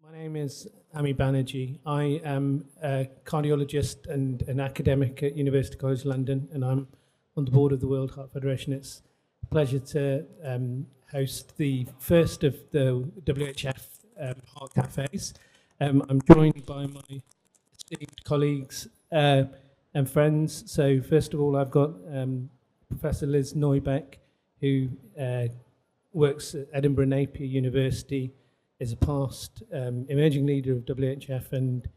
My name is Ami Banerjee. I am a cardiologist and an academic at University College London, and I'm on the board of the World Heart Federation. It's a pleasure to host the first of the WHF Heart Cafes. I'm joined by my esteemed colleagues and friends. So first of all, I've got Professor Liz Neubeck, who works at Edinburgh Napier University, is a past emerging leader of WHF and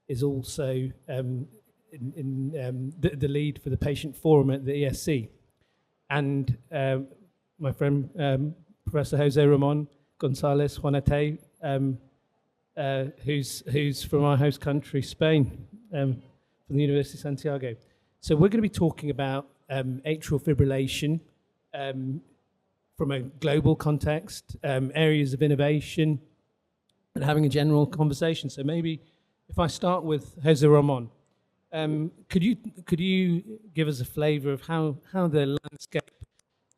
is also the lead for the patient forum at the ESC. And my friend, Professor Jose Ramon Gonzalez Juanete, who's from our host country, Spain, from the University of Santiago. So we're going to be talking about atrial fibrillation from a global context, areas of innovation, and having a general conversation. So maybe if I start with Jose Ramon, could you give us a flavour of how the landscape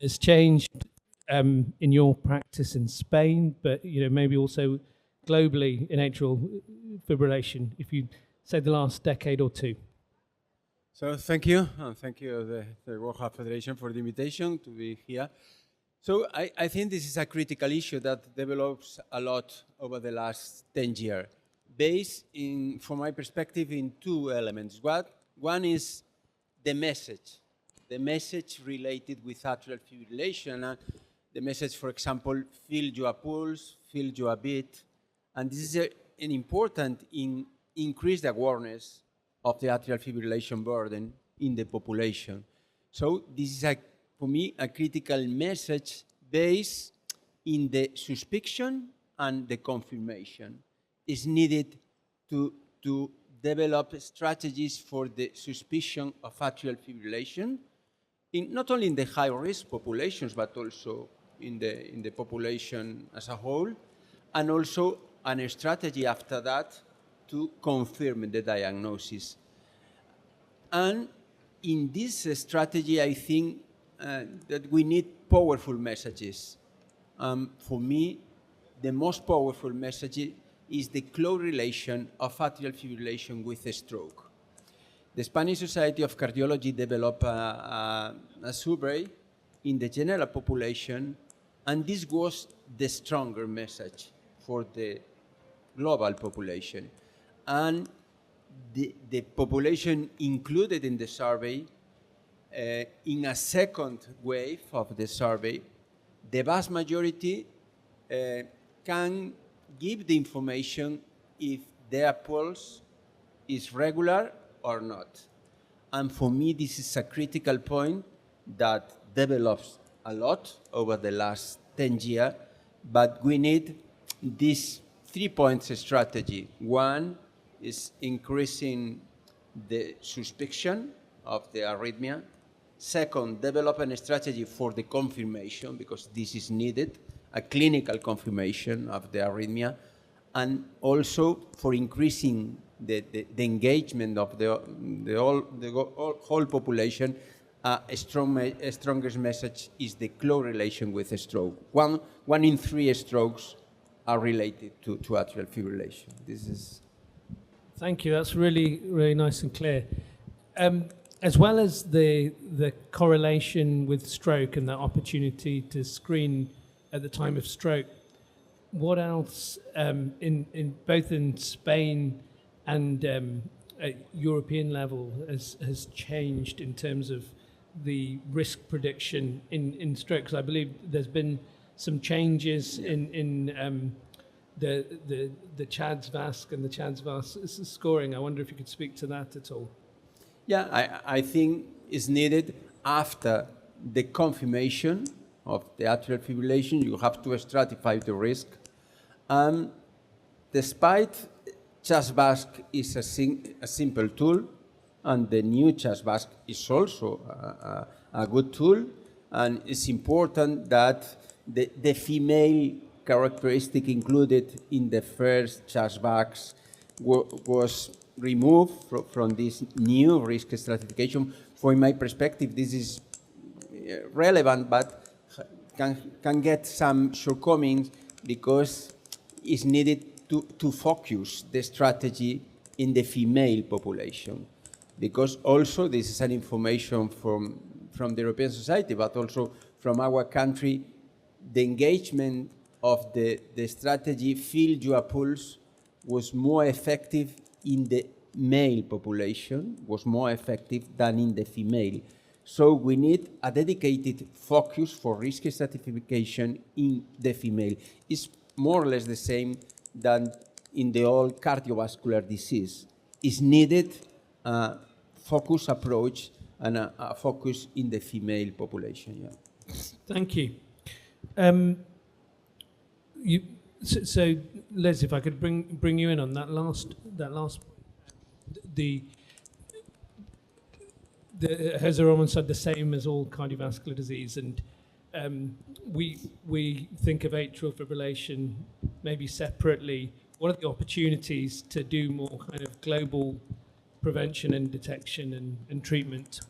has changed in your practice in Spain, but maybe also globally in atrial fibrillation, if you say the last decade or two? So thank you, and thank you the World Heart Federation for the invitation to be here. So I think this is a critical issue that develops a lot over the last 10 years, based from my perspective, in two elements. One is the message related with atrial fibrillation, the message, for example, feel your pulse, feel your beat, and this is an important increased awareness of the atrial fibrillation burden in the population. So this is for me, a critical message based in the suspicion and the confirmation. Is needed to develop strategies for the suspicion of atrial fibrillation, not only in the high-risk populations, but also in the population as a whole, and also a strategy after that to confirm the diagnosis. And in this strategy, I think that we need powerful messages. For me, the most powerful message is the close relation of atrial fibrillation with a stroke. The Spanish Society of Cardiology developed a survey in the general population, and this was the stronger message for the global population. And the population included in the survey, in a second wave of the survey, the vast majority can give the information if their pulse is regular or not. And for me, this is a critical point that develops a lot over the last 10 years, but we need this 3-point strategy. One is increasing the suspicion of the arrhythmia. Second, develop a strategy for the confirmation, because this is needed, a clinical confirmation of the arrhythmia, and also for increasing the engagement of the whole population. A strongest message is the close relation with a stroke. One in 3 strokes are related to atrial fibrillation. This is. Thank you. That's really, really nice and clear. As well as the correlation with stroke and that opportunity to screen at the time of stroke, what else in both in Spain and at European level has changed in terms of the risk prediction in stroke? Because I believe there's been some changes in the CHADS-VASc and the CHADS-VASc scoring. I wonder if you could speak to that at all. Yeah, I think it's needed after the confirmation of the atrial fibrillation. You have to stratify the risk. Despite CHADS-VASc is a simple tool, and the new CHADS-VASc is also a good tool, and it's important that the female characteristic included in the first CHADS-VASc was removed from this new risk stratification. From my perspective, this is relevant, but can get some shortcomings because it's needed to focus the strategy in the female population, because also this is an information from the European Society, but also from our country, the engagement of the strategy Feel Your Pulse was more effective in the male population, was more effective than in the female. So we need a dedicated focus for risk stratification in the female. It's more or less the same than in the old cardiovascular disease. It's needed a focused approach and a focus in the female population. Yeah. Thank you. So Les, if I could bring you in on that last the Jose Roman said the same as all cardiovascular disease, and we think of atrial fibrillation maybe separately. What are the opportunities to do more kind of global prevention and detection and treatment?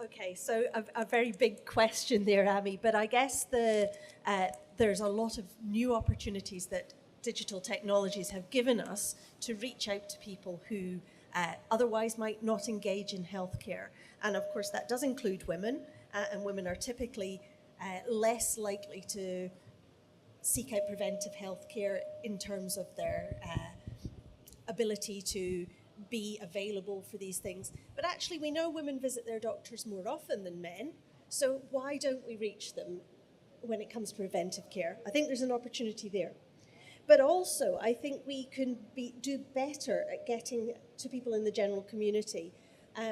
Okay, so a very big question there, Amy, but I guess there's a lot of new opportunities that digital technologies have given us to reach out to people who otherwise might not engage in healthcare. And of course, that does include women, and women are typically less likely to seek out preventive healthcare in terms of their ability to be available for these things. But actually, we know women visit their doctors more often than men, so why don't we reach them when it comes to preventive care? I think there's an opportunity there. But also, I think we can do better at getting to people in the general community.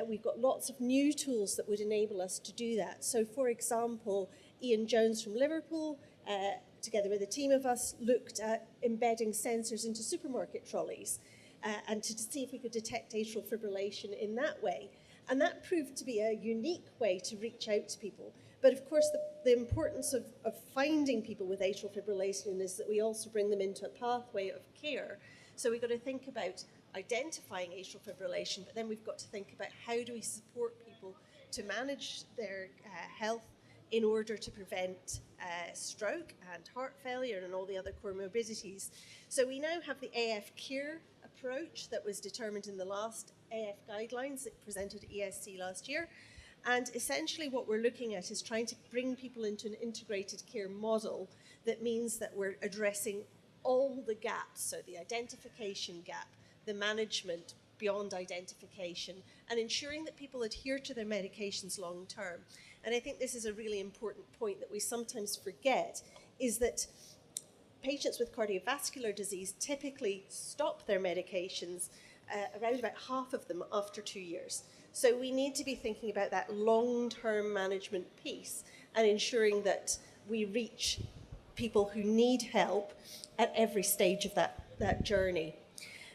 We've got lots of new tools that would enable us to do that. So, for example, Ian Jones from Liverpool, together with a team of us, looked at embedding sensors into supermarket trolleys and to see if we could detect atrial fibrillation in that way. And that proved to be a unique way to reach out to people. But of course, the importance of finding people with atrial fibrillation is that we also bring them into a pathway of care. So we've got to think about identifying atrial fibrillation, but then we've got to think about how do we support people to manage their health in order to prevent stroke and heart failure and all the other comorbidities. So we now have the AF Care approach that was determined in the last AF guidelines that presented at ESC last year. And essentially what we're looking at is trying to bring people into an integrated care model that means that we're addressing all the gaps, so the identification gap, the management beyond identification, and ensuring that people adhere to their medications long term. And I think this is a really important point that we sometimes forget, is that patients with cardiovascular disease typically stop their medications, around about half of them after 2 years. So we need to be thinking about that long-term management piece and ensuring that we reach people who need help at every stage of that journey.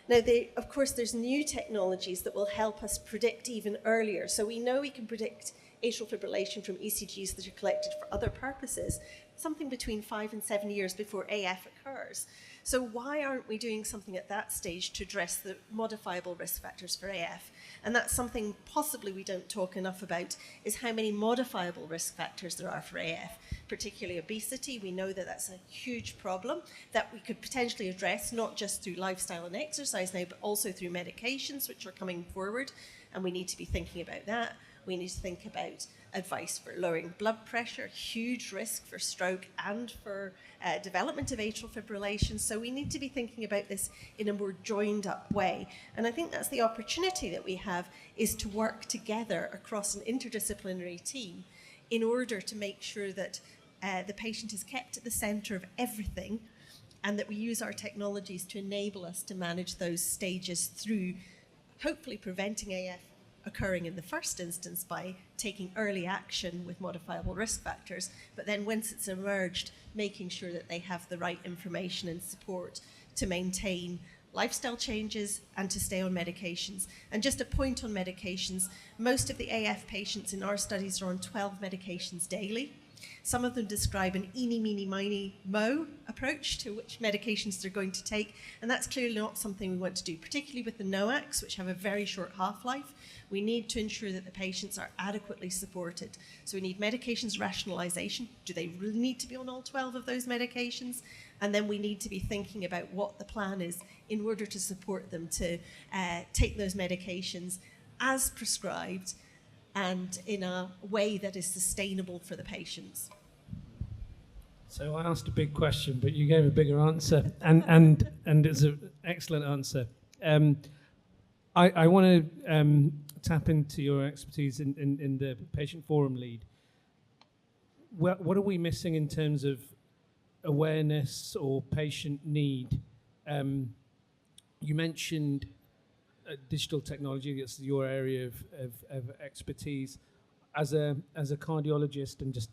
Now, of course, there's new technologies that will help us predict even earlier. So we know we can predict atrial fibrillation from ECGs that are collected for other purposes, something between 5 and 7 years before AF occurs. So why aren't we doing something at that stage to address the modifiable risk factors for AF? And that's something possibly we don't talk enough about, is how many modifiable risk factors there are for AF, particularly obesity. We know that that's a huge problem that we could potentially address, not just through lifestyle and exercise now, but also through medications, which are coming forward. And we need to be thinking about that. We need to think about advice for lowering blood pressure, huge risk for stroke and for development of atrial fibrillation. So we need to be thinking about this in a more joined up way. And I think that's the opportunity that we have, is to work together across an interdisciplinary team in order to make sure that the patient is kept at the center of everything, and that we use our technologies to enable us to manage those stages through hopefully preventing AF occurring in the first instance by taking early action with modifiable risk factors, but then once it's emerged, making sure that they have the right information and support to maintain lifestyle changes and to stay on medications. And just a point on medications, most of the AF patients in our studies are on 12 medications daily. Some of them describe an eeny, meeny, miny, mo approach to which medications they're going to take, and that's clearly not something we want to do, particularly with the NOACs, which have a very short half-life. We need to ensure that the patients are adequately supported. So we need medications rationalization. Do they really need to be on all 12 of those medications? And then we need to be thinking about what the plan is in order to support them to take those medications as prescribed and in a way that is sustainable for the patients. So I asked a big question, but you gave a bigger answer, and it's an excellent answer. I want to tap into your expertise in the patient forum lead. What are we missing in terms of awareness or patient need? You mentioned digital technology, that's your area of expertise. As a cardiologist and just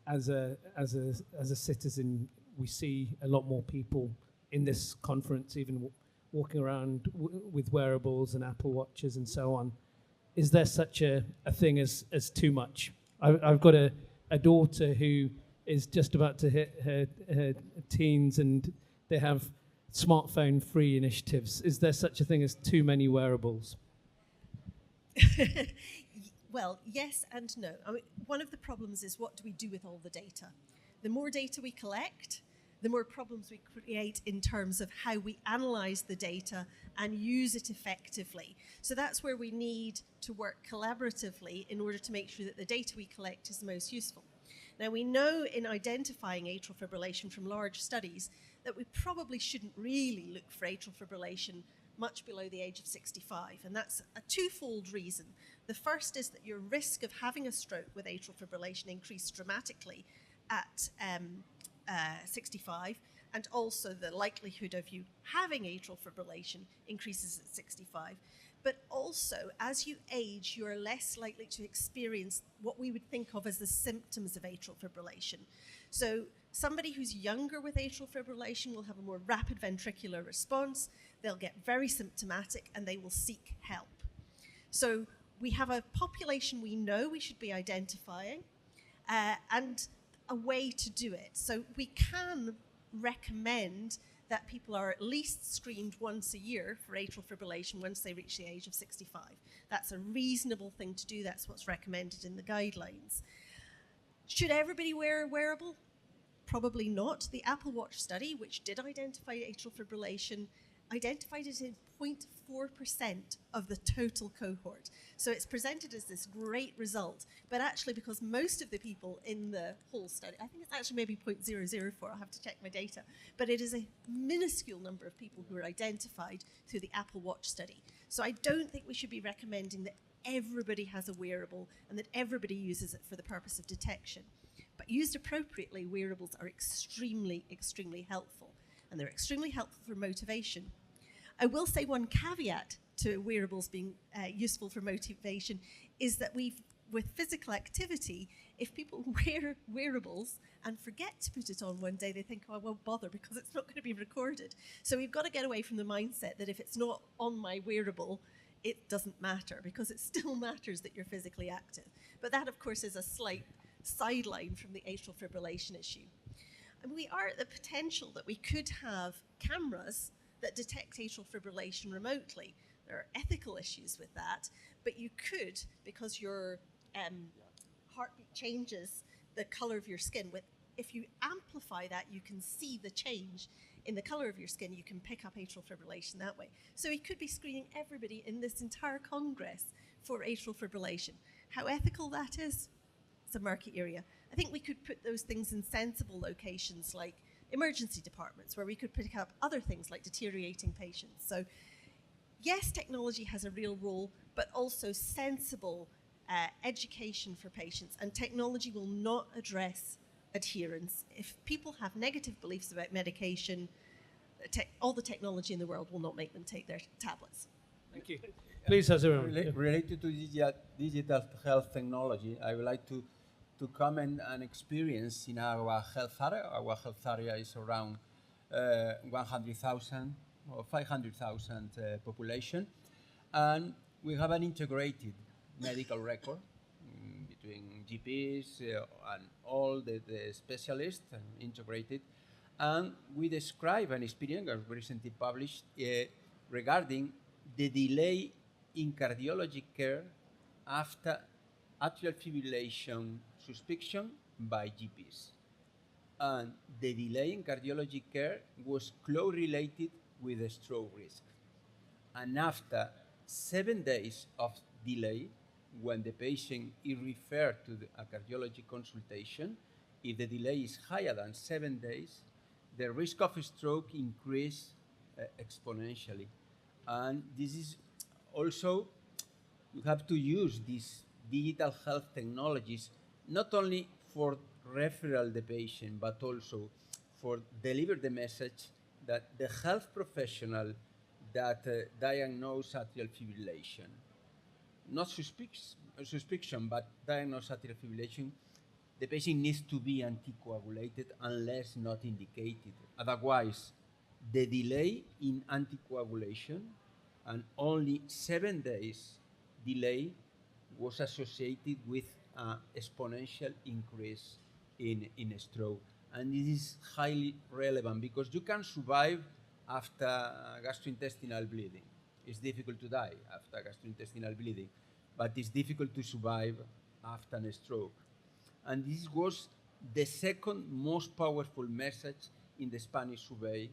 as a citizen, we see a lot more people in this conference, even walking around with wearables and Apple Watches and so on. Is there such a thing as too much? I've got a daughter who is just about to hit her teens, and they have smartphone-free initiatives. Is there such a thing as too many wearables? Well, yes and no. I mean, one of the problems is, what do we do with all the data? The more data we collect, the more problems we create in terms of how we analyze the data and use it effectively. So that's where we need to work collaboratively in order to make sure that the data we collect is the most useful. Now, we know in identifying atrial fibrillation from large studies that we probably shouldn't really look for atrial fibrillation much below the age of 65, and that's a twofold reason. The first is that your risk of having a stroke with atrial fibrillation increased dramatically at 65, and also the likelihood of you having atrial fibrillation increases at 65. But also, as you age, you are less likely to experience what we would think of as the symptoms of atrial fibrillation. So somebody who's younger with atrial fibrillation will have a more rapid ventricular response, they'll get very symptomatic, and they will seek help. So we have a population we know we should be identifying, and a way to do it. So we can recommend that people are at least screened once a year for atrial fibrillation once they reach the age of 65. That's a reasonable thing to do. That's what's recommended in the guidelines. Should everybody wear a wearable? Probably not. The Apple Watch study, which did identify atrial fibrillation, identified it in 0.4% of the total cohort. So it's presented as this great result, but actually, because most of the people in the whole study, I think it's actually maybe 0.004, I'll have to check my data, but it is a minuscule number of people who are identified through the Apple Watch study. So I don't think we should be recommending that everybody has a wearable and that everybody uses it for the purpose of detection. But used appropriately, wearables are extremely, extremely helpful, and they're extremely helpful for motivation. I will say one caveat to wearables being useful for motivation is that with physical activity, if people wear wearables and forget to put it on one day, they think, oh, I won't bother because it's not going to be recorded. So we've got to get away from the mindset that if it's not on my wearable, it doesn't matter, because it still matters that you're physically active. But that, of course, is a slight sideline from the atrial fibrillation issue. And we are at the potential that we could have cameras that detect atrial fibrillation remotely. There are ethical issues with that, but you could, because your heartbeat changes the color of your skin. If you amplify that, you can see the change in the color of your skin. You can pick up atrial fibrillation that way. So we could be screening everybody in this entire Congress for atrial fibrillation. How ethical that is, it's a murky area. I think we could put those things in sensible locations like emergency departments, where we could pick up other things like deteriorating patients. So yes, technology has a real role, but also sensible education for patients, and technology will not address adherence. If people have negative beliefs about medication, all the technology in the world will not make them take their tablets. Thank you. Please, Hazira. Related to digital health technology, I would like to comment an experience in our health area. Our health area is around 100,000 or 500,000 population, and we have an integrated medical record between GPs and all the specialists and integrated. And we describe an experience recently published regarding the delay in cardiology care after atrial fibrillation suspicion by GPs. And the delay in cardiology care was closely related with the stroke risk. And after 7 days of delay, when the patient is referred to a cardiology consultation, if the delay is higher than 7 days, the risk of stroke increases exponentially. And this is also, you have to use these digital health technologies not only for referral the patient, but also for deliver the message that the health professional that diagnose atrial fibrillation, not suspicion, but diagnose atrial fibrillation, the patient needs to be anticoagulated unless not indicated. Otherwise, the delay in anticoagulation and only 7 days delay was associated with an exponential increase in stroke. And this is highly relevant because you can survive after gastrointestinal bleeding. It's difficult to die after gastrointestinal bleeding, but it's difficult to survive after a stroke. And this was the second most powerful message in the Spanish survey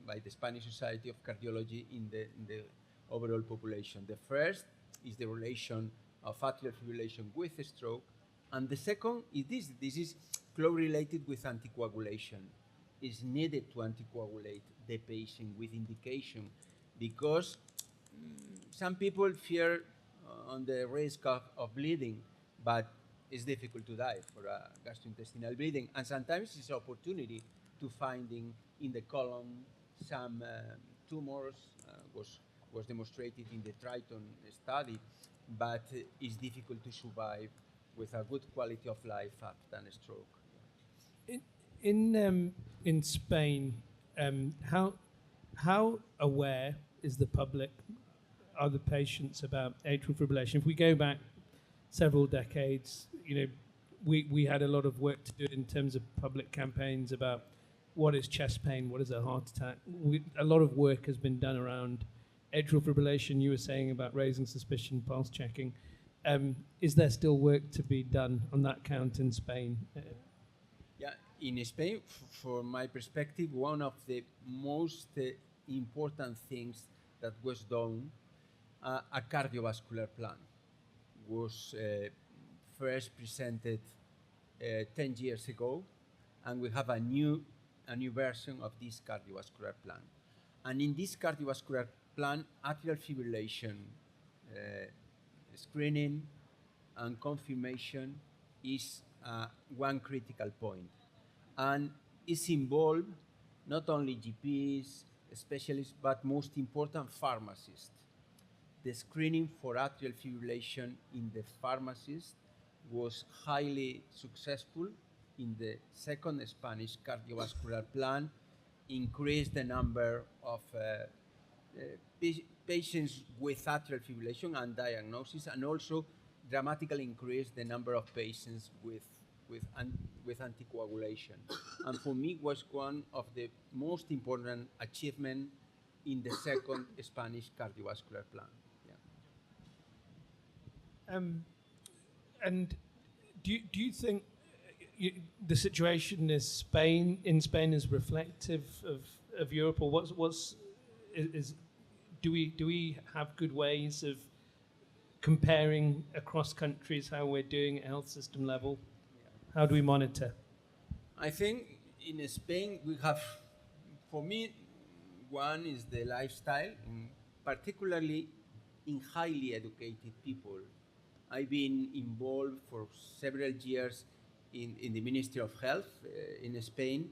by the Spanish Society of Cardiology in the overall population. The first is the relation of atrial fibrillation with stroke, and the second is this. This is closely related with anticoagulation. It's needed to anticoagulate the patient with indication because some people fear on the risk of bleeding, but it's difficult to die for a gastrointestinal bleeding, and sometimes it's an opportunity to finding in the colon some tumors, was demonstrated in the Triton study, but it's difficult to survive with a good quality of life after a stroke. In Spain, how aware is the public, are the patients about atrial fibrillation? If we go back several decades, we had a lot of work to do in terms of public campaigns about what is chest pain, what is a heart attack. A lot of work has been done around atrial fibrillation. You were saying about raising suspicion, pulse checking. Is there still work to be done on that count in Spain? Yeah, in Spain, from my perspective, one of the most important things that was done, a cardiovascular plan was first presented 10 years ago, and we have a new version of this cardiovascular plan. And in this cardiovascular plan, atrial fibrillation screening and confirmation is one critical point. And it's involved not only GPs, specialists, but most important, pharmacists. The screening for atrial fibrillation in the pharmacists was highly successful in the second Spanish cardiovascular plan, increased the number of patients with atrial fibrillation and diagnosis, and also dramatically increased the number of patients with anticoagulation. And for me, was one of the most important achievements in the second Spanish cardiovascular plan. Yeah. And do you think the situation in Spain is reflective of Europe, or do we have good ways of comparing across countries how we're doing at health system level? How do we monitor? I think in Spain we have, for me, one is the lifestyle, particularly in highly educated people. I've been involved for several years in the Ministry of Health in Spain,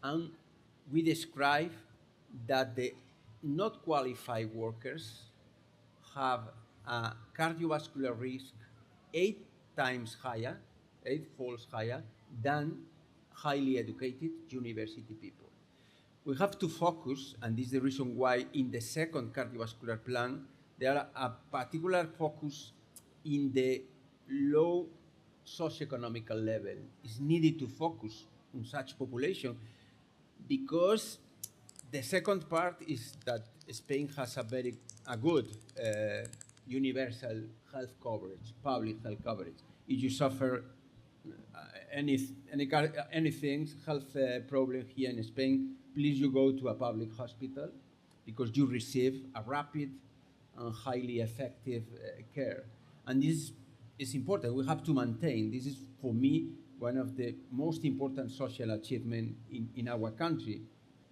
and we describe that the not qualified workers have a cardiovascular risk 8 folds higher than highly educated university people. We have to focus, and this is the reason why in the second cardiovascular plan, there are a particular focus in the low socioeconomical level, is needed to focus on such population, because the second part is that Spain has a good universal health coverage, public health coverage. If you suffer anything, health problem here in Spain, please you go to a public hospital, because you receive a rapid and highly effective care. And this is important. We have to maintain. This is, for me, one of the most important social achievements in our country.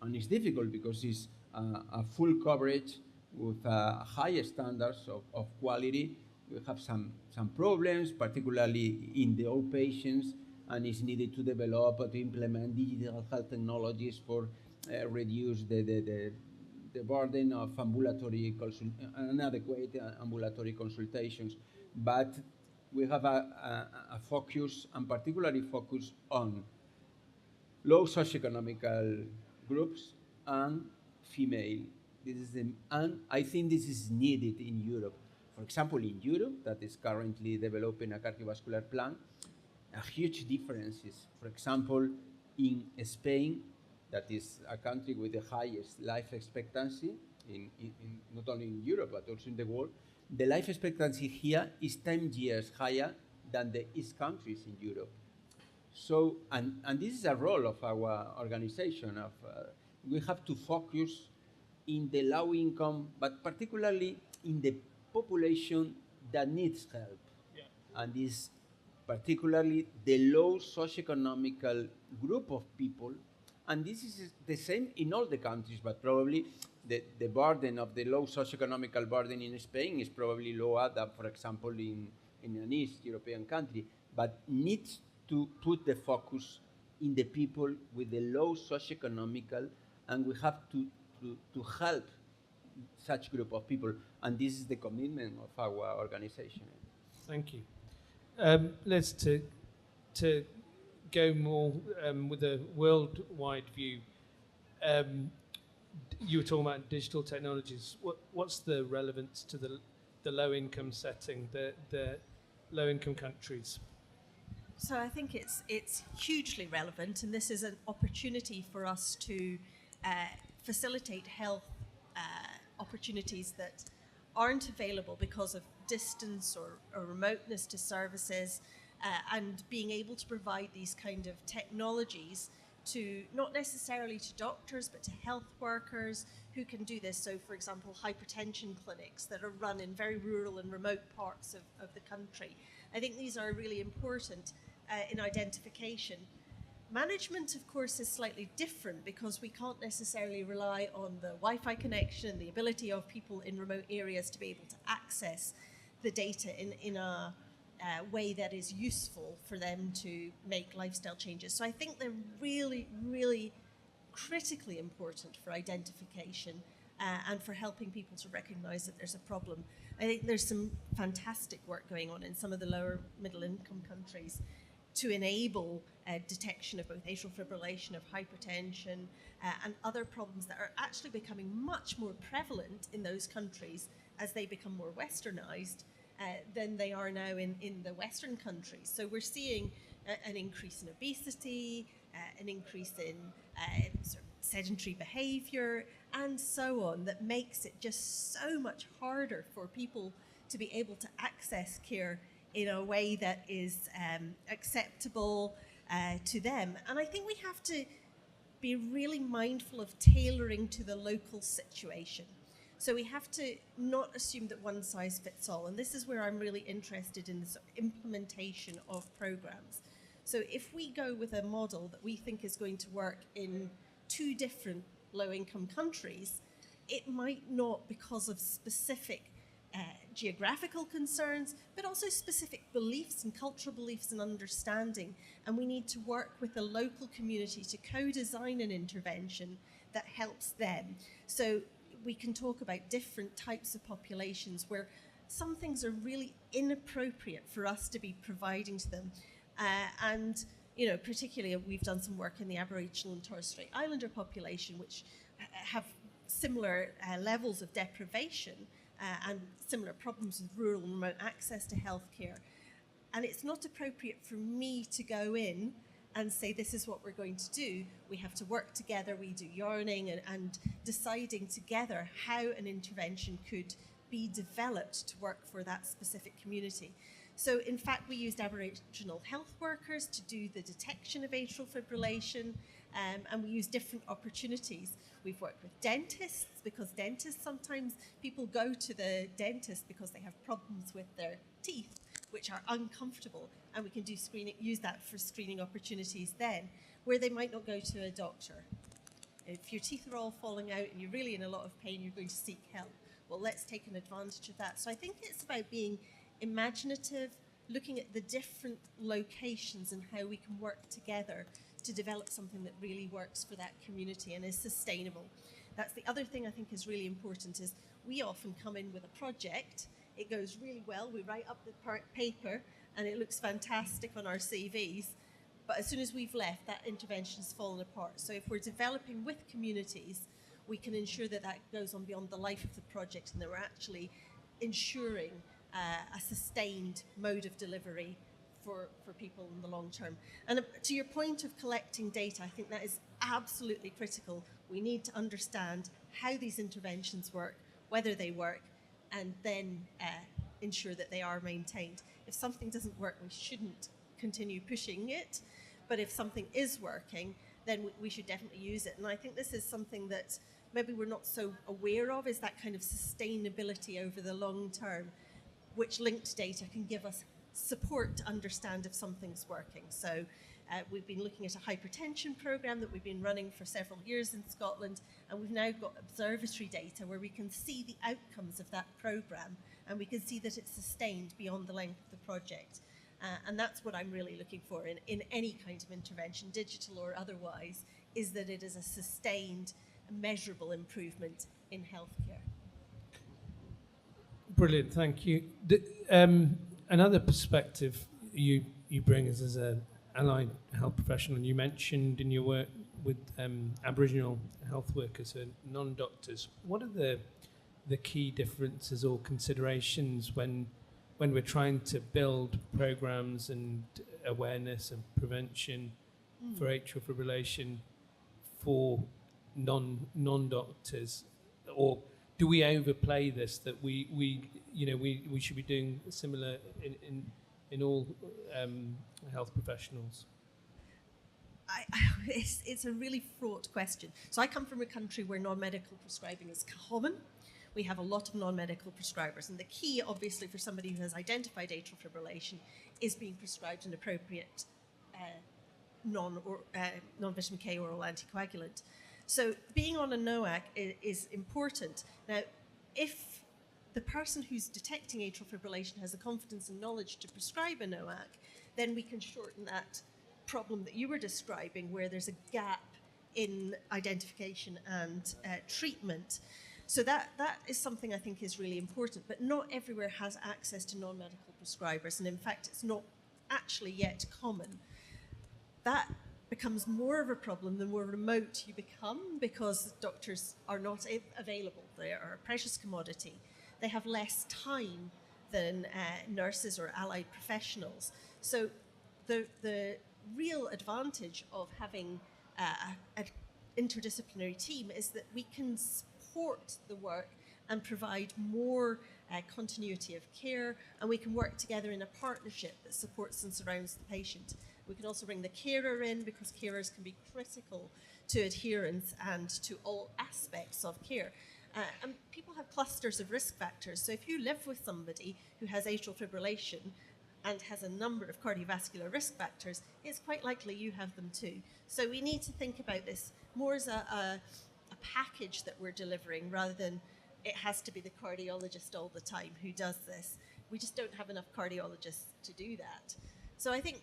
And it's difficult because it's a full coverage with higher standards of quality. We have some problems, particularly in the old patients, and it's needed to develop or to implement digital health technologies for reduce the burden of inadequate ambulatory consultations. But we have a focus, and particularly focus on low socioeconomical groups and female. And I think this is needed in Europe. For example, in Europe, that is currently developing a cardiovascular plan, a huge differences. For example, in Spain, that is a country with the highest life expectancy, in not only in Europe, but also in the world, the life expectancy here is 10 years higher than the East countries in Europe. So, and this is a role of our organization. We have to focus in the low income, but particularly in the population that needs help. Yeah. And this particularly the low socioeconomical group of people. And this is the same in all the countries, but probably the burden of the low socioeconomical burden in Spain is probably lower than, for example, in an East European country, but needs to put the focus in the people with the low socioeconomical, and we have to help such group of people, and this is the commitment of our organization. Thank you. Let's to go more with a worldwide view. You were talking about digital technologies. What's the relevance to the low-income setting, the low-income countries? So I think it's hugely relevant, and this is an opportunity for us to facilitate health opportunities that aren't available because of distance or remoteness to services, and being able to provide these kind of technologies to not necessarily to doctors but to health workers who can do this. So for example, hypertension clinics that are run in very rural and remote parts of the country. I think these are really important in identification. Management, of course, is slightly different because we can't necessarily rely on the Wi-Fi connection, the ability of people in remote areas to be able to access the data in a way that is useful for them to make lifestyle changes. So I think they're really, really critically important for identification and for helping people to recognize that there's a problem. I think there's some fantastic work going on in some of the lower middle income countries to enable detection of both atrial fibrillation, of hypertension, and other problems that are actually becoming much more prevalent in those countries as they become more westernized than they are now in the Western countries. So we're seeing an increase in obesity, an increase in sort of sedentary behavior, and so on, that makes it just so much harder for people to be able to access care in a way that is acceptable to them. And I think we have to be really mindful of tailoring to the local situation. So we have to not assume that one size fits all. And this is where I'm really interested in the sort of implementation of programs. So if we go with a model that we think is going to work in 2 different low-income countries, it might not, because of specific geographical concerns, but also specific beliefs and cultural beliefs and understanding. And we need to work with the local community to co-design an intervention that helps them. So we can talk about different types of populations where some things are really inappropriate for us to be providing to them. And, you know, particularly we've done some work in the Aboriginal and Torres Strait Islander population, which have similar levels of deprivation and similar problems with rural and remote access to healthcare. And it's not appropriate for me to go in and say, this is what we're going to do. We have to work together. We do yarning and deciding together how an intervention could be developed to work for that specific community. So in fact, we used Aboriginal health workers to do the detection of atrial fibrillation, and we used different opportunities. We've worked with dentists, because dentists, sometimes people go to the dentist because they have problems with their teeth, which are uncomfortable, and we can do screening, use that for screening opportunities then, where they might not go to a doctor. If your teeth are all falling out and you're really in a lot of pain, you're going to seek help. Well, let's take an advantage of that. So I think it's about being imaginative, looking at the different locations and how we can work together to develop something that really works for that community and is sustainable. That's the other thing I think is really important, is we often come in with a project, it goes really well, we write up the paper and it looks fantastic on our CVs, but as soon as we've left, that intervention's fallen apart. So if we're developing with communities, we can ensure that that goes on beyond the life of the project and that we're actually ensuring a sustained mode of delivery for people in the long term. And to your point of collecting data, I think that is absolutely critical. We need to understand how these interventions work, whether they work, and then ensure that they are maintained. If something doesn't work, we shouldn't continue pushing it. But if something is working, then we should definitely use it. And I think this is something that maybe we're not so aware of, is that kind of sustainability over the long term, which linked data can give us support to understand if something's working. So we've been looking at a hypertension program that we've been running for several years in Scotland, and we've now got observatory data where we can see the outcomes of that program, and we can see that it's sustained beyond the length of the project. And that's what I'm really looking for in any kind of intervention, digital or otherwise, is that it is a sustained, measurable improvement in healthcare. Brilliant, thank you. Another perspective you bring us as an allied health professional, and you mentioned in your work with Aboriginal health workers and non-doctors. What are the key differences or considerations when we're trying to build programs and awareness and prevention for atrial fibrillation for non-doctors, or do we overplay this, that we should be doing similar in all health professionals? It's a really fraught question. So I come from a country where non-medical prescribing is common. We have a lot of non-medical prescribers, and the key, obviously, for somebody who has identified atrial fibrillation is being prescribed an appropriate non-vitamin K oral anticoagulant. So being on a NOAC is important. Now, if the person who's detecting atrial fibrillation has the confidence and knowledge to prescribe a NOAC, then we can shorten that problem that you were describing, where there's a gap in identification and treatment. So that is something I think is really important, but not everywhere has access to non-medical prescribers, and in fact it's not actually yet common. That becomes more of a problem the more remote you become, because doctors are not available. They are a precious commodity. They have less time than nurses or allied professionals. So the real advantage of having an interdisciplinary team is that we can support the work and provide more continuity of care, and we can work together in a partnership that supports and surrounds the patient. We can also bring the carer in, because carers can be critical to adherence and to all aspects of care. And people have clusters of risk factors. So if you live with somebody who has atrial fibrillation and has a number of cardiovascular risk factors, it's quite likely you have them too. So we need to think about this more as a package that we're delivering, rather than it has to be the cardiologist all the time who does this. We just don't have enough cardiologists to do that. So I think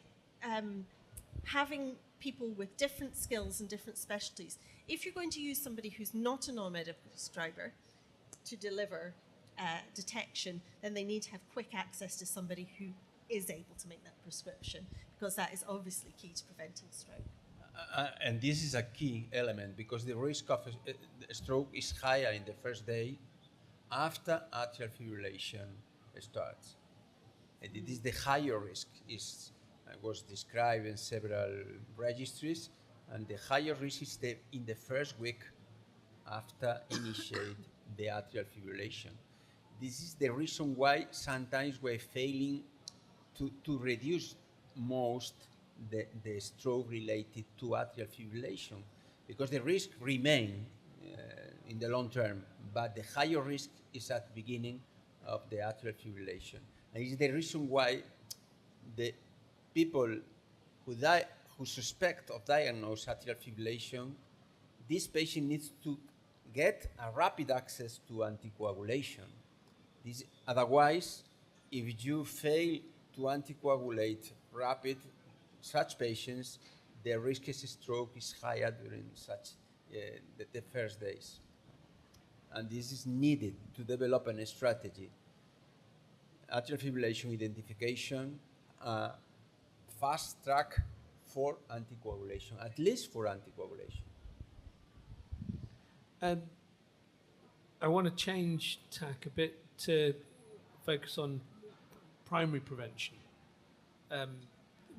having people with different skills and different specialties, if you're going to use somebody who's not a non-medical prescriber to deliver detection, then they need to have quick access to somebody who is able to make that prescription, because that is obviously key to preventing stroke. And this is a key element, because the risk of stroke is higher in the first day after atrial fibrillation starts. and it is the higher risk. Was described in several registries, and the higher risk is in the first week after initiate the atrial fibrillation. This is the reason why sometimes we're failing to reduce most the stroke related to atrial fibrillation, because the risk remain in the long term, but the higher risk is at the beginning of the atrial fibrillation. And it's the reason why the people who suspect of diagnosed atrial fibrillation, this patient needs to get a rapid access to anticoagulation. Otherwise, if you fail to anticoagulate rapid such patients, the risk of stroke is higher during such the first days. And this is needed to develop a strategy. Atrial fibrillation identification, fast track for anticoagulation, at least for anticoagulation. I want to change tack a bit to focus on primary prevention.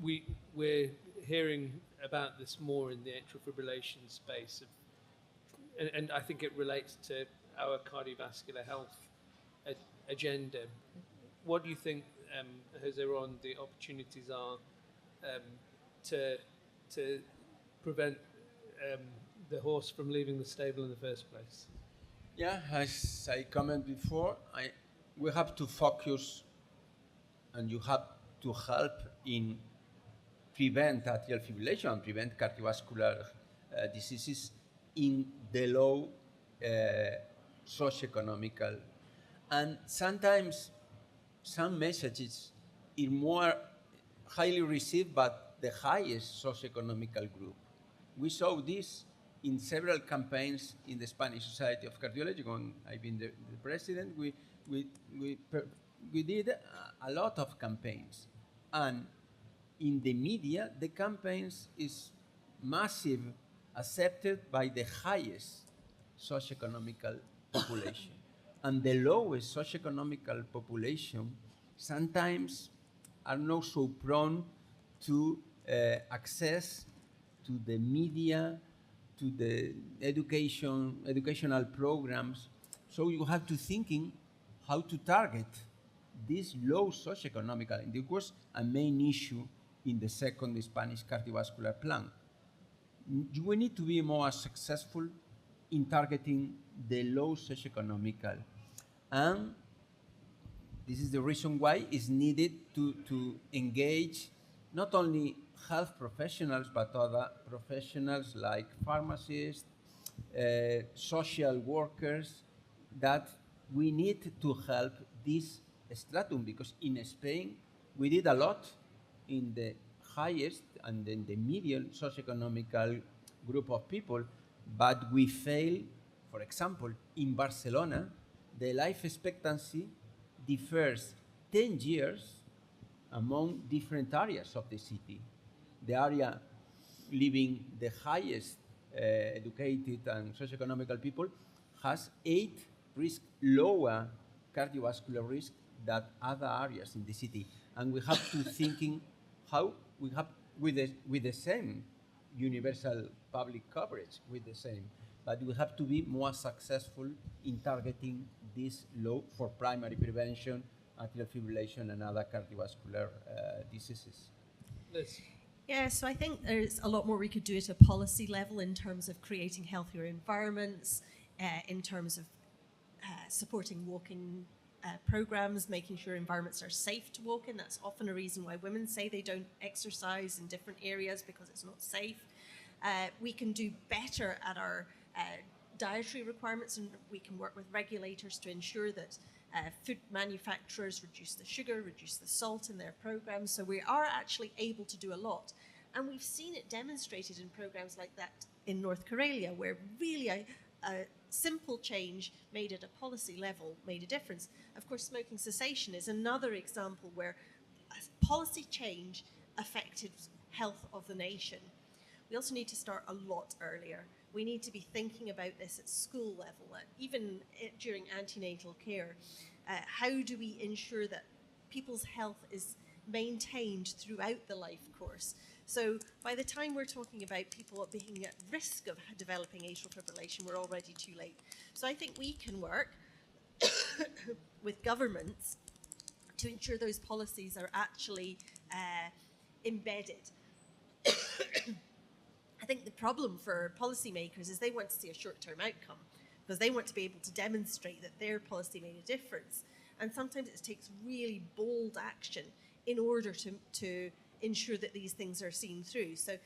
We're hearing about this more in the atrial fibrillation space, and I think it relates to our cardiovascular health agenda. What do you think, Jose Ron, the opportunities are to prevent the horse from leaving the stable in the first place? Yeah, as I commented before, we have to focus, and you have to help in prevent atrial fibrillation and prevent cardiovascular diseases in the low socioeconomical. And sometimes some messages are more highly received by the highest socioeconomical group. We saw this in several campaigns in the Spanish Society of Cardiology. When I've been the president, we did a lot of campaigns, and in the media, the campaigns is massive, accepted by the highest socioeconomical population, and the lowest socioeconomical population sometimes are not so prone to access to the media, to the educational programs. So you have to thinking how to target this low socioeconomical, and it was a main issue in the second Spanish cardiovascular plan. We need to be more successful in targeting the low socioeconomical, and this is the reason why it's needed to engage not only health professionals, but other professionals like pharmacists, social workers, that we need to help this stratum, because in Spain we did a lot in the highest and in the medium socioeconomical group of people, but we fail. For example, in Barcelona, the life expectancy differs 10 years among different areas of the city. The area living the highest educated and socioeconomical people has 8 risk lower cardiovascular risk than other areas in the city. And we have to thinking how we have with the same universal public coverage, with the same, but we have to be more successful in targeting this low for primary prevention, atrial fibrillation, and other cardiovascular diseases. Liz. Yeah, so I think there's a lot more we could do at a policy level in terms of creating healthier environments, in terms of supporting walking programs, making sure environments are safe to walk in. That's often a reason why women say they don't exercise in different areas, because it's not safe. We can do better at our dietary requirements, and we can work with regulators to ensure that food manufacturers reduce the sugar, reduce the salt in their programs. So we are actually able to do a lot. And we've seen it demonstrated in programs like that in North Korea, where really a simple change made at a policy level made a difference. Of course, smoking cessation is another example where a policy change affected health of the nation. We also need to start a lot earlier. We need to be thinking about this at school level, even during antenatal care. How do we ensure that people's health is maintained throughout the life course. So by the time we're talking about people being at risk of developing atrial fibrillation, we're already too late. So I think we can work with governments to ensure those policies are actually embedded. I think the problem for policymakers is they want to see a short-term outcome because they want to be able to demonstrate that their policy made a difference. And sometimes it takes really bold action in order to ensure that these things are seen through. So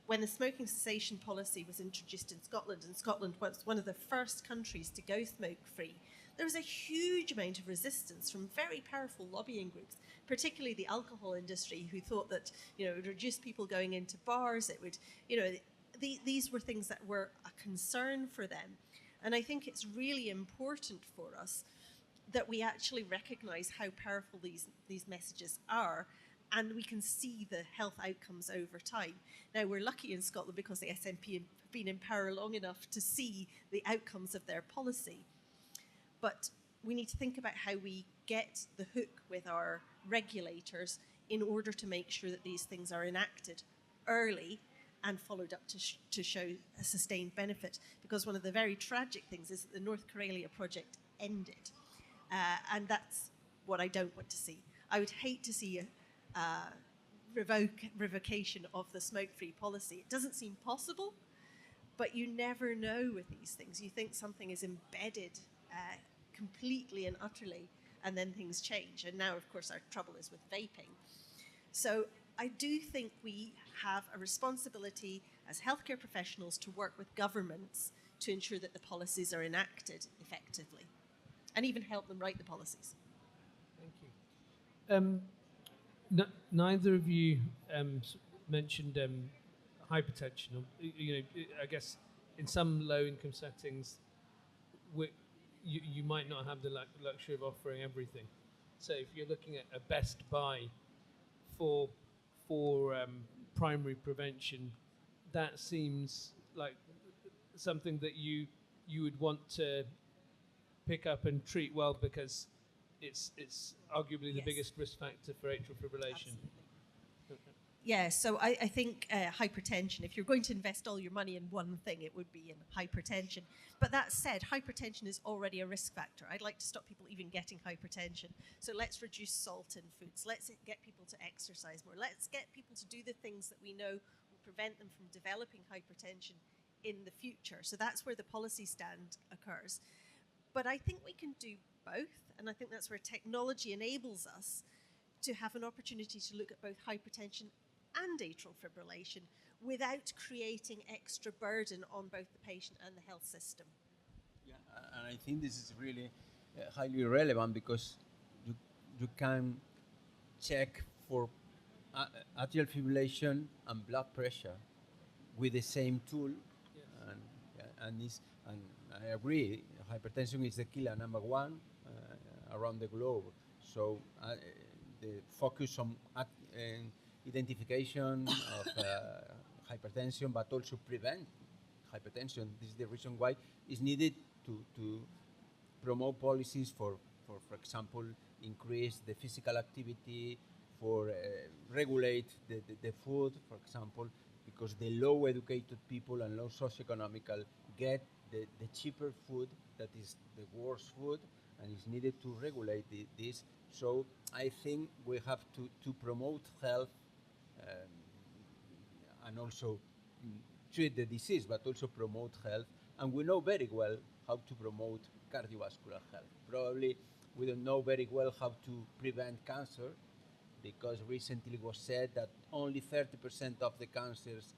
when the smoking cessation policy was introduced in Scotland, and Scotland was one of the first countries to go smoke-free, there was a huge amount of resistance from very powerful lobbying groups, particularly the alcohol industry, who thought that, it would reduce people going into bars. It would, these were things that were a concern for them. And I think it's really important for us that we actually recognise how powerful these messages are, and we can see the health outcomes over time. Now, we're lucky in Scotland because the SNP have been in power long enough to see the outcomes of their policy. But we need to think about how we get the hook with our regulators in order to make sure that these things are enacted early and followed up to show a sustained benefit. Because one of the very tragic things is that the North Karelia project ended. And that's what I don't want to see. I would hate to see a revocation of the smoke-free policy. It doesn't seem possible, but you never know with these things. You think something is embedded completely and utterly, and then things change. And now, of course, our trouble is with vaping. So I do think we have a responsibility as healthcare professionals to work with governments to ensure that the policies are enacted effectively, and even help them write the policies. Thank you. Neither of you mentioned hypertension. I guess in some low-income settings, you might not have the luxury of offering everything. So if you're looking at a best buy for primary prevention, that seems like something that you would want to pick up and treat well, because it's arguably the biggest risk factor for atrial fibrillation. Absolutely. Yeah, so I think hypertension, if you're going to invest all your money in one thing, it would be in hypertension. But that said, hypertension is already a risk factor. I'd like to stop people even getting hypertension. So let's reduce salt in foods. Let's get people to exercise more. Let's get people to do the things that we know will prevent them from developing hypertension in the future. So that's where the policy stand occurs. But I think we can do both, and I think that's where technology enables us to have an opportunity to look at both hypertension and atrial fibrillation without creating extra burden on both the patient and the health system. Yeah, and I think this is really highly relevant, because you can check for atrial fibrillation and blood pressure with the same tool. Yes. And I agree, hypertension is the killer number one around the globe. So the focus on identification of hypertension, but also prevent hypertension. This is the reason why it's needed to promote policies for example, increase the physical activity, for regulate the food, for example, because the low educated people and low socioeconomical get the cheaper food that is the worst food, and it's needed to regulate this. So I think we have to promote health and also treat the disease, but also promote health. And we know very well how to promote cardiovascular health. Probably we don't know very well how to prevent cancer, because recently it was said that only 30% of the cancers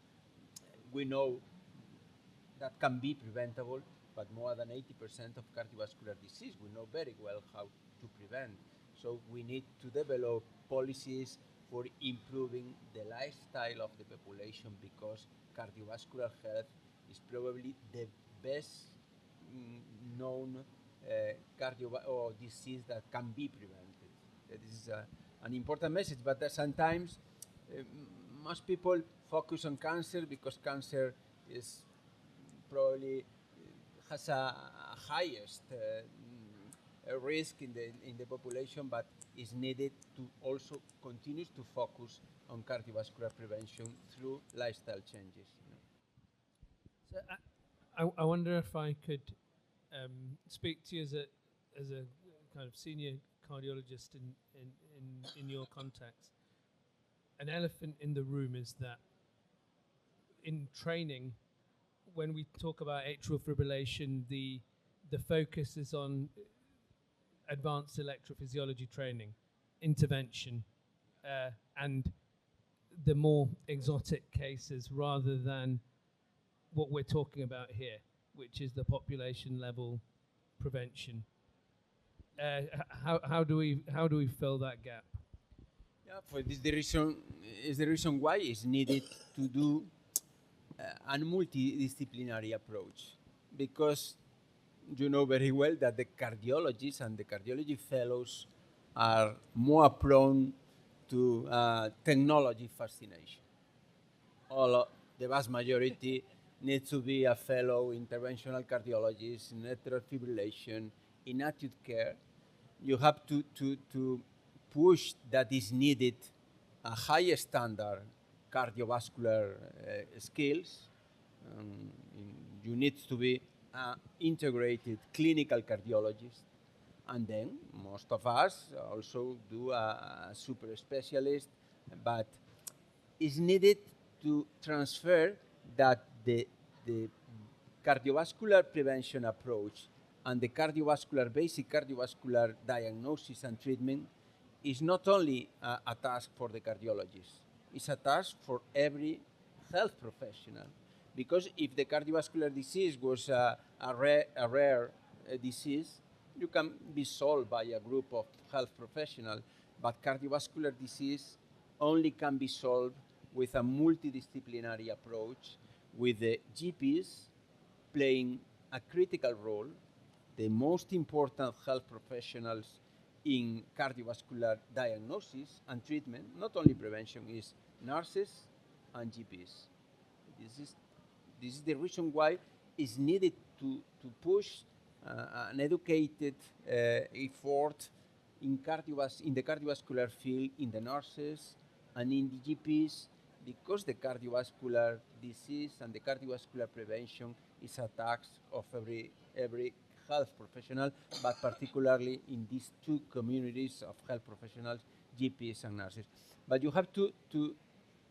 we know that can be preventable, but more than 80% of cardiovascular disease we know very well how to prevent. So we need to develop policies for improving the lifestyle of the population, because cardiovascular health is probably the best known disease that can be prevented. This is an important message, but sometimes most people focus on cancer because cancer is probably has a highest risk in the population, but is needed to also continue to focus on cardiovascular prevention through lifestyle changes. So I wonder if I could speak to you as a kind of senior cardiologist in your context. An elephant in the room is that in training, when we talk about atrial fibrillation, the focus is on advanced electrophysiology training, intervention, and the more exotic cases rather than what we're talking about here, which is the population level prevention. How do we fill that gap? Yeah, for this the reason why it's needed to do a multidisciplinary approach, because you know very well that the cardiologists and the cardiology fellows are more prone to technology fascination. The vast majority needs to be a fellow interventional cardiologist in atrial fibrillation, in acute care. You have to push that is needed a high standard cardiovascular skills. You need to be integrated clinical cardiologist. And then most of us also do a super specialist, but it's needed to transfer that the cardiovascular prevention approach and the basic cardiovascular diagnosis and treatment is not only a task for the cardiologist, it's a task for every health professional. Because if the cardiovascular disease was a rare disease, you can be solved by a group of health professionals, but cardiovascular disease only can be solved with a multidisciplinary approach, with the GPs playing a critical role, the most important health professionals in cardiovascular diagnosis and treatment, not only prevention, is nurses and GPs. This is the reason why it's needed to push an educated effort in the cardiovascular field, in the nurses and in the GPs, because the cardiovascular disease and the cardiovascular prevention is a task of every health professional, but particularly in these two communities of health professionals, GPs and nurses. But you have to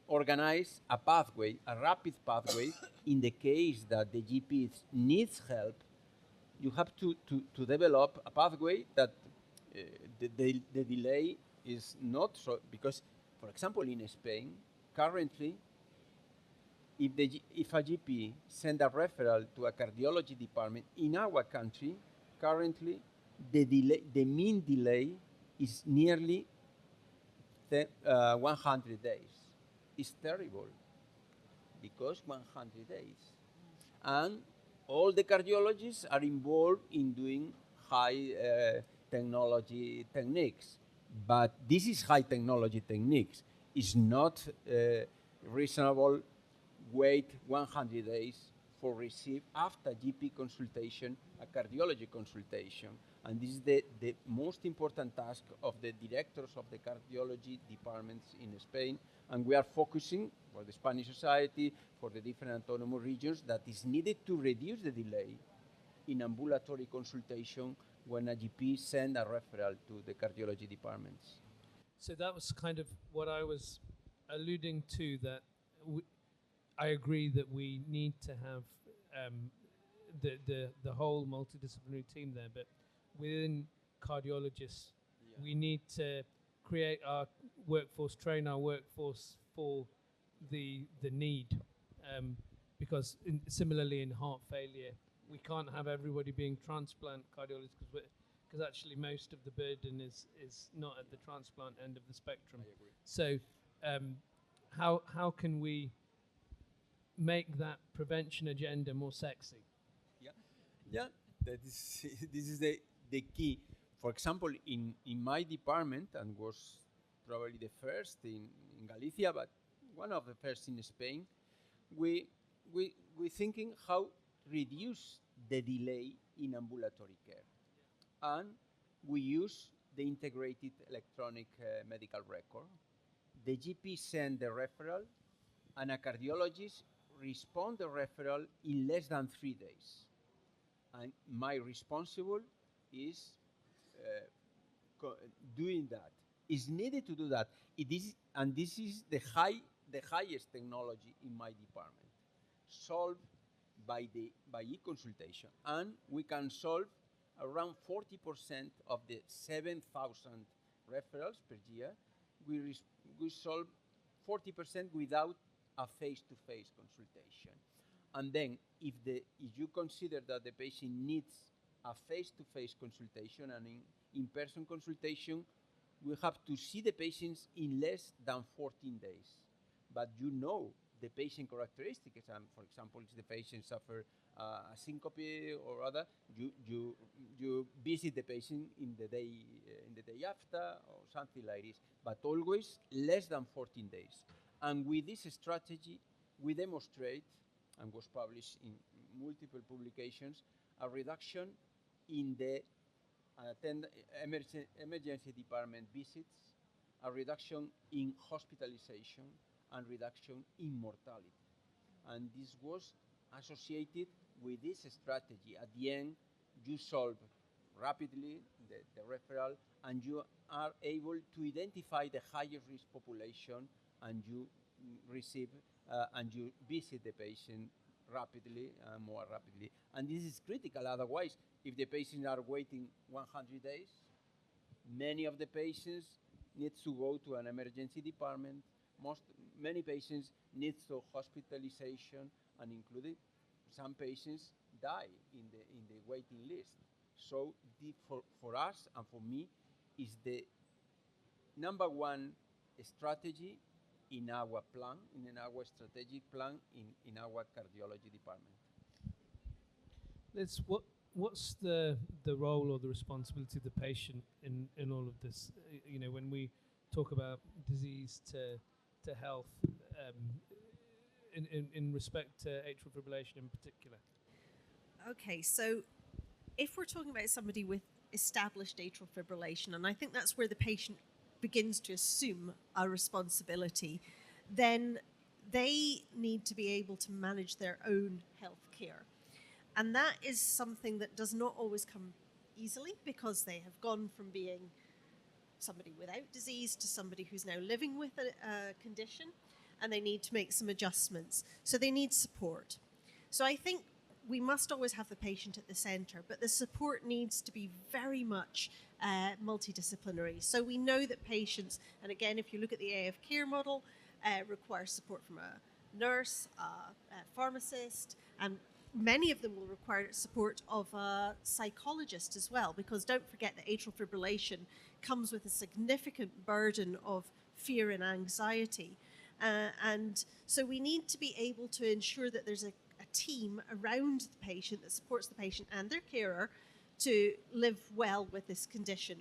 organize a pathway, a rapid pathway, in the case that the GP needs help. You have to develop a pathway that the delay is not so, because, for example, in Spain, currently, if a GP send a referral to a cardiology department in our country, currently, the mean delay is nearly 100 days. It's terrible, because 100 days. And all the cardiologists are involved in doing high technology techniques. But this is high technology techniques. It's not reasonable wait 100 days for receive after GP consultation, a cardiology consultation. And this is the most important task of the directors of the cardiology departments in Spain. And we are focusing for the Spanish Society, for the different autonomous regions, that is needed to reduce the delay in ambulatory consultation when a GP send a referral to the cardiology departments. So that was kind of what I was alluding to, that I agree that we need to have the whole multidisciplinary team there, but within cardiologists, we need to create our workforce, train our workforce for the need, because similarly in heart failure, we can't have everybody being transplant cardiologists, because actually most of the burden is not at the transplant end of the spectrum. I agree. So how can we make that prevention agenda more sexy? Yeah, this is the key. For example, in my department, and was probably the first in Galicia, but one of the first in Spain, we thinking how reduce the delay in ambulatory care. And we use the integrated electronic medical record. The GP send the referral, and a cardiologist respond the referral in less than 3 days. And my responsible is doing that. It's needed to do that. And this is the highest technology in my department, solved by e-consultation. And we can solve around 40% of the 7,000 referrals per year. We solve 40% without a face-to-face consultation. And then if you consider that the patient needs a face-to-face consultation and in-person consultation, we have to see the patients in less than 14 days. But you know the patient characteristics, and for example, if the patient suffer a syncope or other, you visit the patient in the day after or something like this, but always less than 14 days. And with this strategy, we demonstrate, and was published in multiple publications, a reduction in the emergency department visits, a reduction in hospitalization, and reduction in mortality. And this was associated with this strategy. At the end, you solve rapidly the referral, and you are able to identify the higher risk population, and you receive and you visit the patient rapidly, more rapidly. And this is critical. Otherwise, if the patients are waiting 100 days, many of the patients need to go to an emergency department. Many patients need to hospitalization, and including some patients die in the waiting list. So for us and for me is the number one strategy in our plan, in our strategic plan in our cardiology department. What's the role or the responsibility of the patient in all of this? You know, when we talk about disease to health, in respect to atrial fibrillation in particular. Okay, so if we're talking about somebody with established atrial fibrillation, and I think that's where the patient begins to assume a responsibility, then they need to be able to manage their own health care. And that is something that does not always come easily, because they have gone from being somebody without disease to somebody who's now living with a condition, and they need to make some adjustments. So they need support. So I think we must always have the patient at the center, but the support needs to be very much multidisciplinary. So we know that patients, and again, if you look at the AF care model, require support from a nurse, a pharmacist, and many of them will require support of a psychologist as well, because don't forget that atrial fibrillation comes with a significant burden of fear and anxiety. And so we need to be able to ensure that there's a team around the patient that supports the patient and their carer to live well with this condition.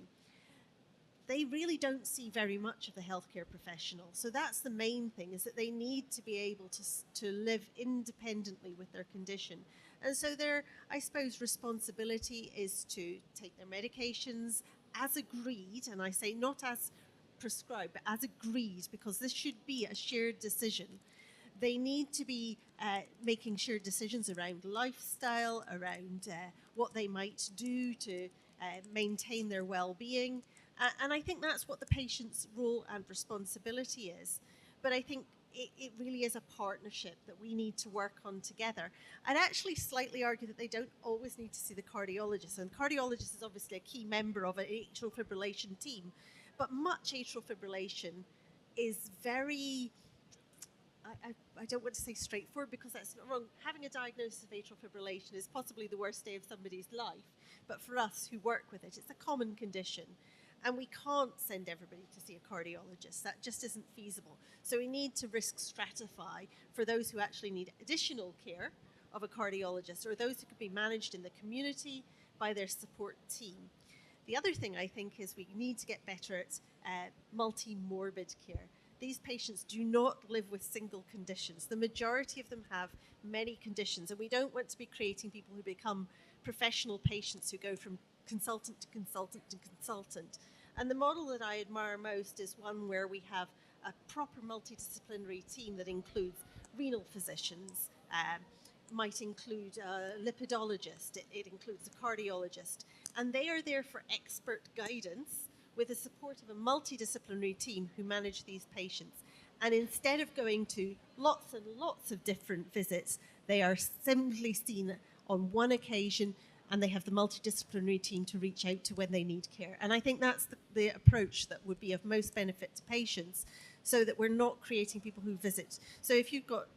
They really don't see very much of the healthcare professional. So that's the main thing, is that they need to be able to live independently with their condition. And so their, I suppose, responsibility is to take their medications as agreed, and I say not as prescribed, but as agreed, because this should be a shared decision. They need to be making shared decisions around lifestyle, around what they might do to maintain their well-being. And I think that's what the patient's role and responsibility is. But I think it really is a partnership that we need to work on together. I'd actually slightly argue that they don't always need to see the cardiologist. And cardiologist is obviously a key member of an atrial fibrillation team. But much atrial fibrillation is very, I don't want to say straightforward, because that's not wrong. Having a diagnosis of atrial fibrillation is possibly the worst day of somebody's life. But for us who work with it, it's a common condition. And we can't send everybody to see a cardiologist. That just isn't feasible. So we need to risk stratify for those who actually need additional care of a cardiologist, or those who could be managed in the community by their support team. The other thing I think is we need to get better at multi-morbid care. These patients do not live with single conditions. The majority of them have many conditions, and we don't want to be creating people who become professional patients who go from consultant to consultant to consultant. And the model that I admire most is one where we have a proper multidisciplinary team that includes renal physicians, might include a lipidologist, it includes a cardiologist, and they are there for expert guidance with the support of a multidisciplinary team who manage these patients. And instead of going to lots and lots of different visits, they are simply seen on one occasion, and they have the multidisciplinary team to reach out to when they need care. And I think that's the approach that would be of most benefit to patients, so that we're not creating people who visit. So if you've got,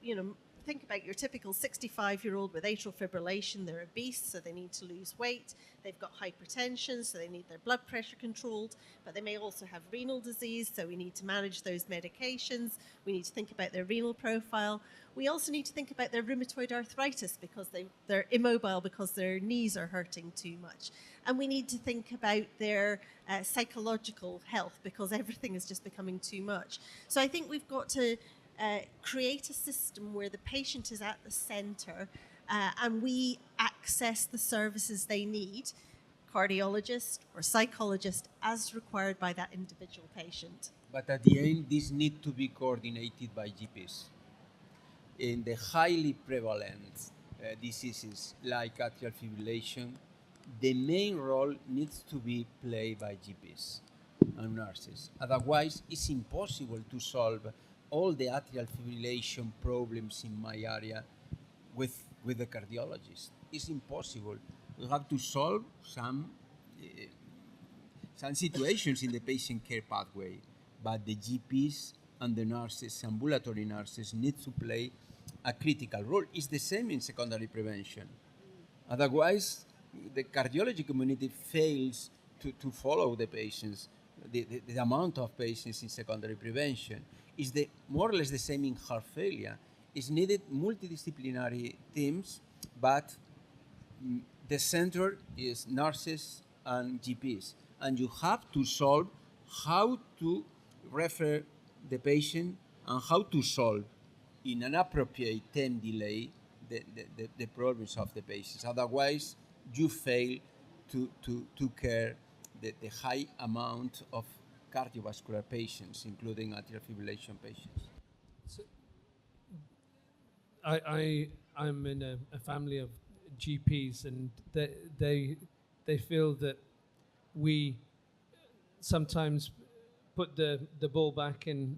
think about your typical 65-year-old with atrial fibrillation. They're obese, so they need to lose weight. They've got hypertension, so they need their blood pressure controlled. But they may also have renal disease, so we need to manage those medications. We need to think about their renal profile. We also need to think about their rheumatoid arthritis, because they're immobile because their knees are hurting too much. And we need to think about their psychological health, because everything is just becoming too much. So I think we've got to create a system where the patient is at the center, and we access the services they need, cardiologist or psychologist, as required by that individual patient. But at the end, this needs to be coordinated by GPs. In the highly prevalent diseases like atrial fibrillation, the main role needs to be played by GPs and nurses. Otherwise, it's impossible to solve all the atrial fibrillation problems in my area with the cardiologist. It's impossible. We have to solve some situations in the patient care pathway, but the GPs and the nurses, ambulatory nurses, need to play a critical role. It's the same in secondary prevention. Otherwise, the cardiology community fails to follow the patients, the amount of patients in secondary prevention. Is more or less the same in heart failure. It's needed multidisciplinary teams, but the center is nurses and GPs. And you have to solve how to refer the patient and how to solve in an appropriate time delay the problems of the patients. Otherwise, you fail to care the high amount of cardiovascular patients, including atrial fibrillation patients. So I'm in a family of GPs, and they feel that we sometimes put the ball back in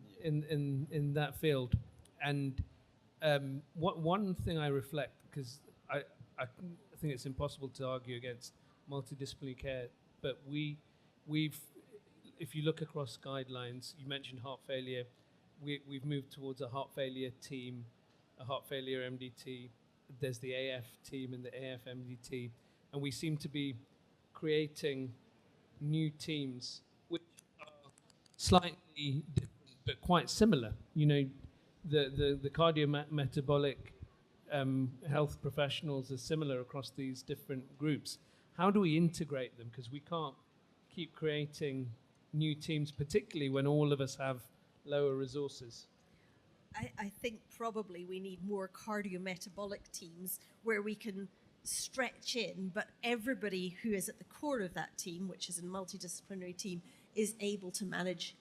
that field. And one thing I reflect, because I think it's impossible to argue against multidisciplinary care, but we've if you look across guidelines, you mentioned heart failure, we've moved towards a heart failure team, a heart failure MDT. There's the AF team and the AF MDT, and we seem to be creating new teams which are slightly different but quite similar. The cardiometabolic health professionals are similar across these different groups. How do we integrate them? Because we can't keep creating new teams, particularly when all of us have lower resources. I think probably we need more cardiometabolic teams where we can stretch in, but everybody who is at the core of that team, which is a multidisciplinary team, is able to manage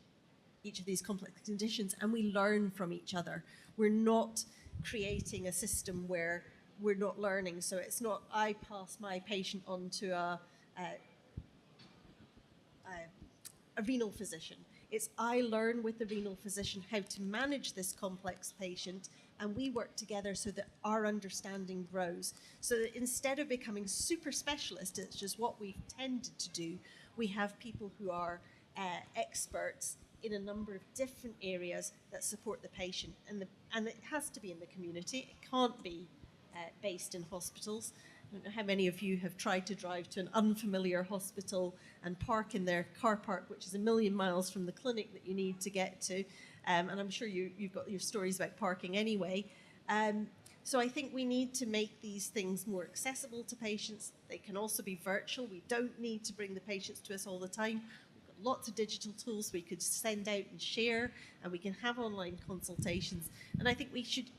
each of these complex conditions, and we learn from each other. We're not creating a system where we're not learning. So it's not I pass my patient on to a renal physician. It's I learn with the renal physician how to manage this complex patient, and we work together so that our understanding grows. So that instead of becoming super specialist, it's just what we've tended to do, we have people who are experts in a number of different areas that support the patient. And it has to be in the community. It can't be based in hospitals. I don't know how many of you have tried to drive to an unfamiliar hospital and park in their car park, which is 1,000,000 miles from the clinic that you need to get to. And I'm sure you've got your stories about parking anyway. So I think we need to make these things more accessible to patients. They can also be virtual. We don't need to bring the patients to us all the time. We've got lots of digital tools we could send out and share, and we can have online consultations. And I think we should,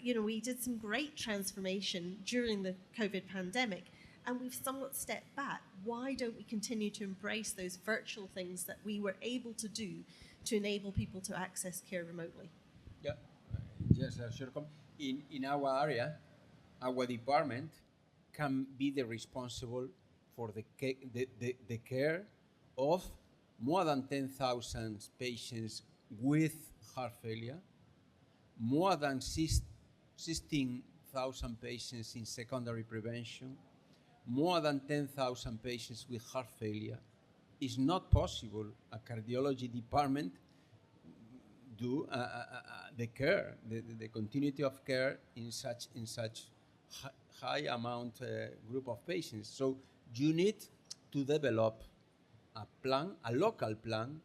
we did some great transformation during the COVID pandemic, and we've somewhat stepped back. Why don't we continue to embrace those virtual things that we were able to do to enable people to access care remotely? Yeah, just a short comment. In our area, our department can be the responsible for the care of more than 10,000 patients with heart failure, more than 16,000 patients in secondary prevention, more than 10,000 patients with heart failure. It's not possible a cardiology department do the care, the continuity of care in such high amount group of patients. So you need to develop a plan, a local plan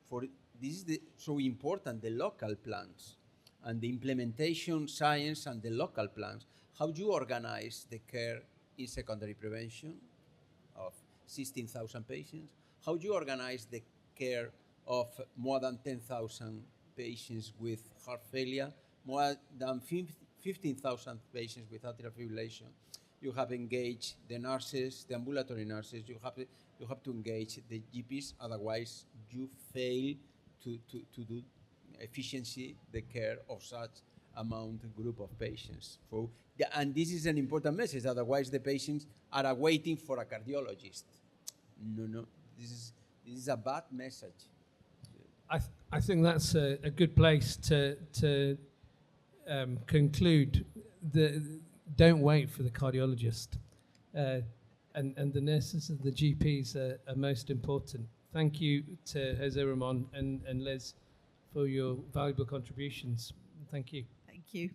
for this is so important, the local plans and the implementation science and the local plans. How do you organize the care in secondary prevention of 16,000 patients? How do you organize the care of more than 10,000 patients with heart failure, more than 15,000 patients with atrial fibrillation? You have engaged the nurses, the ambulatory nurses. You have to engage the GPs. Otherwise, you fail to do efficiency the care of such amount group of patients. And this is an important message. Otherwise, the patients are waiting for a cardiologist. No. This is a bad message. I think that's a good place to conclude. Don't wait for the cardiologist, and the nurses and the GPs are most important. Thank you to Jose Ramon and Les for your valuable contributions. Thank you. Thank you.